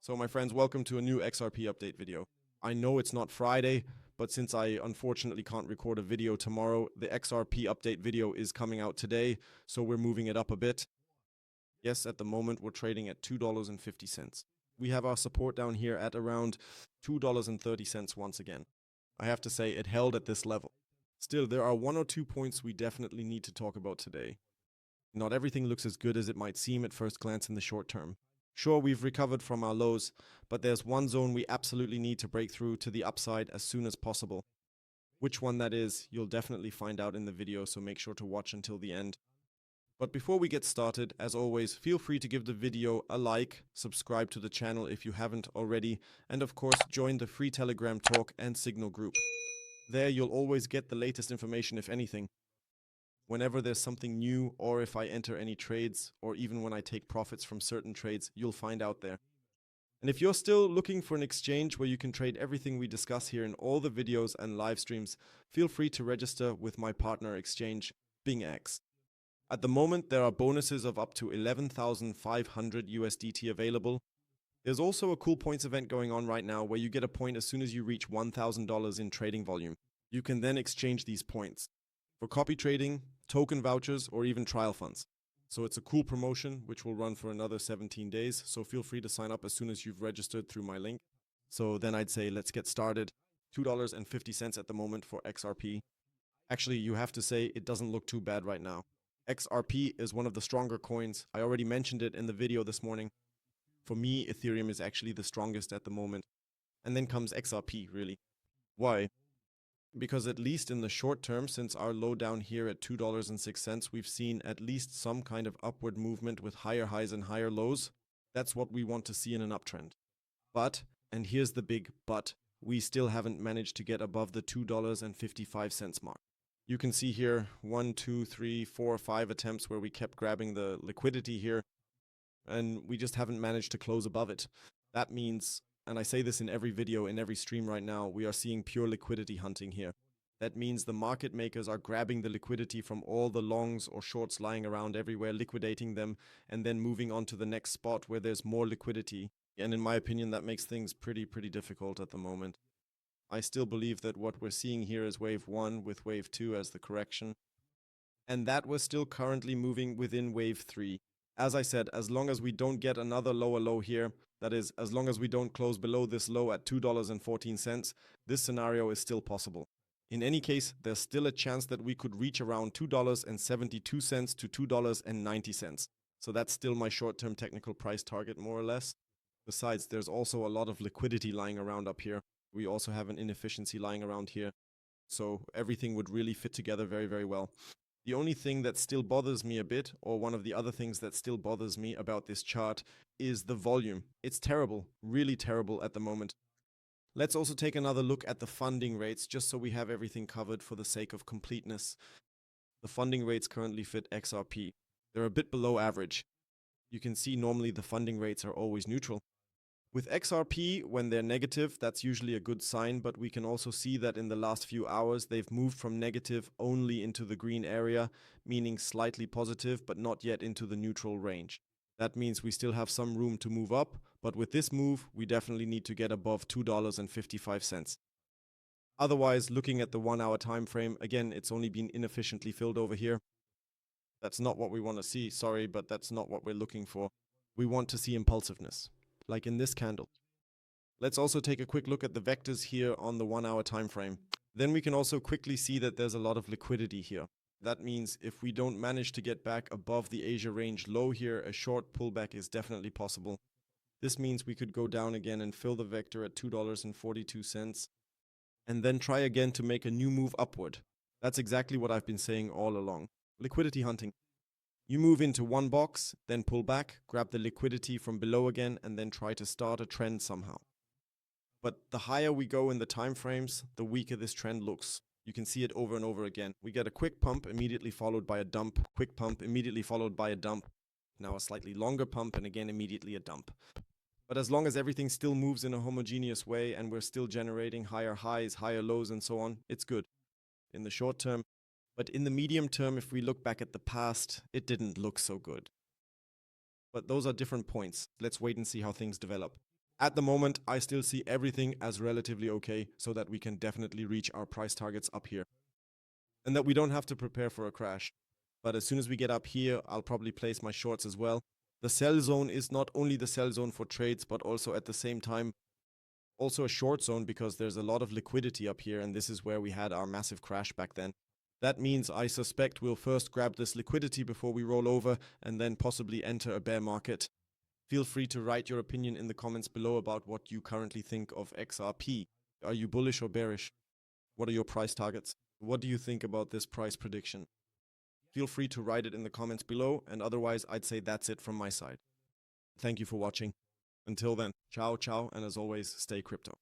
So my friends, welcome to a new XRP update video. I know it's not Friday, but since I unfortunately can't record a video tomorrow, the XRP update video is coming out today, so we're moving it up a bit. Yes, at the moment we're trading at $2.50. We have our support down here at around $2.30 once again. I have to say it held at this level. Still, there are one or two points we definitely need to talk about today. Not everything looks as good as it might seem at first glance in the short term. Sure, we've recovered from our lows, but there's one zone we absolutely need to break through to the upside as soon as possible. Which one that is, you'll definitely find out in the video, so make sure to watch until the end. But before we get started, as always, feel free to give the video a like, subscribe to the channel if you haven't already, and of course join the free Telegram talk and Signal group. There you'll always get the latest information if anything. Whenever there's something new, or if I enter any trades, or even when I take profits from certain trades, you'll find out there. And if you're still looking for an exchange where you can trade everything we discuss here in all the videos and live streams, feel free to register with my partner exchange, WEEX. At the moment, there are bonuses of up to 11,500 USDT available. There's also a cool points event going on right now where you get a point as soon as you reach $1,000 in trading volume. You can then exchange these points for copy trading, token vouchers, or even trial funds. So it's a cool promotion which will run for another 17 days, so feel free to sign up as soon as you've registered through my link. So then I'd say let's get started. $2.50 at the moment for XRP. Actually, you have to say it doesn't look too bad right now. XRP is one of the stronger coins. I already mentioned it in the video this morning. For me, Ethereum is actually the strongest at the moment. And then comes XRP, really. Why? Because at least in the short term, since our low down here at $2.06, we've seen at least some kind of upward movement with higher highs and higher lows. That's what we want to see in an uptrend. But, and here's the big but, we still haven't managed to get above the $2.55 mark. You can see here 1, 2, 3, 4, 5 attempts where we kept grabbing the liquidity here, and we just haven't managed to close above it. That means, and I say this in every video, in every stream right now, we are seeing pure liquidity hunting here. That means the market makers are grabbing the liquidity from all the longs or shorts lying around everywhere, liquidating them, and then moving on to the next spot where there's more liquidity. And in my opinion, that makes things pretty difficult at the moment. I still believe that what we're seeing here is wave 1 with wave 2 as the correction. And that we're still currently moving within wave 3. As I said, as long as we don't get another lower low here, that is, as long as we don't close below this low at $2.14, this scenario is still possible. In any case, there's still a chance that we could reach around $2.72 to $2.90. So that's still my short-term technical price target, more or less. Besides, there's also a lot of liquidity lying around up here. We also have an inefficiency lying around here. So everything would really fit together very well. The only thing that still bothers me a bit, or one of the other things that still bothers me about this chart, is the volume. It's terrible, really terrible at the moment. Let's also take another look at the funding rates, just so we have everything covered for the sake of completeness. The funding rates currently fit XRP. They're a bit below average. You can see normally the funding rates are always neutral. With XRP, when they're negative, that's usually a good sign, but we can also see that in the last few hours, they've moved from negative only into the green area, meaning slightly positive, but not yet into the neutral range. That means we still have some room to move up, but with this move, we definitely need to get above $2.55. Otherwise, looking at the 1 hour time frame, again, it's only been inefficiently filled over here. That's not what we want to see, sorry, but that's not what we're looking for. We want to see impulsiveness, like in this candle. Let's also take a quick look at the vectors here on the 1 hour time frame. Then we can also quickly see that there's a lot of liquidity here. That means if we don't manage to get back above the Asia range low here, a short pullback is definitely possible. This means we could go down again and fill the vector at $2.42 and then try again to make a new move upward. That's exactly what I've been saying all along. Liquidity hunting. You move into one box, then pull back, grab the liquidity from below again, and then try to start a trend somehow. But the higher we go in the time frames, the weaker this trend looks. You can see it over and over again. We get a quick pump immediately followed by a dump, quick pump immediately followed by a dump. Now a slightly longer pump and again immediately a dump. But as long as everything still moves in a homogeneous way and we're still generating higher highs, higher lows and so on, it's good in the short term. But in the medium term, if we look back at the past, it didn't look so good. But those are different points. Let's wait and see how things develop. At the moment, I still see everything as relatively okay, so that we can definitely reach our price targets up here. And that we don't have to prepare for a crash. But as soon as we get up here, I'll probably place my shorts as well. The sell zone is not only the sell zone for trades, but also at the same time, also a short zone, because there's a lot of liquidity up here, and this is where we had our massive crash back then. That means I suspect we'll first grab this liquidity before we roll over, and then possibly enter a bear market. Feel free to write your opinion in the comments below about what you currently think of XRP. Are you bullish or bearish? What are your price targets? What do you think about this price prediction? Feel free to write it in the comments below, and otherwise I'd say that's it from my side. Thank you for watching. Until then, ciao, ciao, and as always, stay crypto.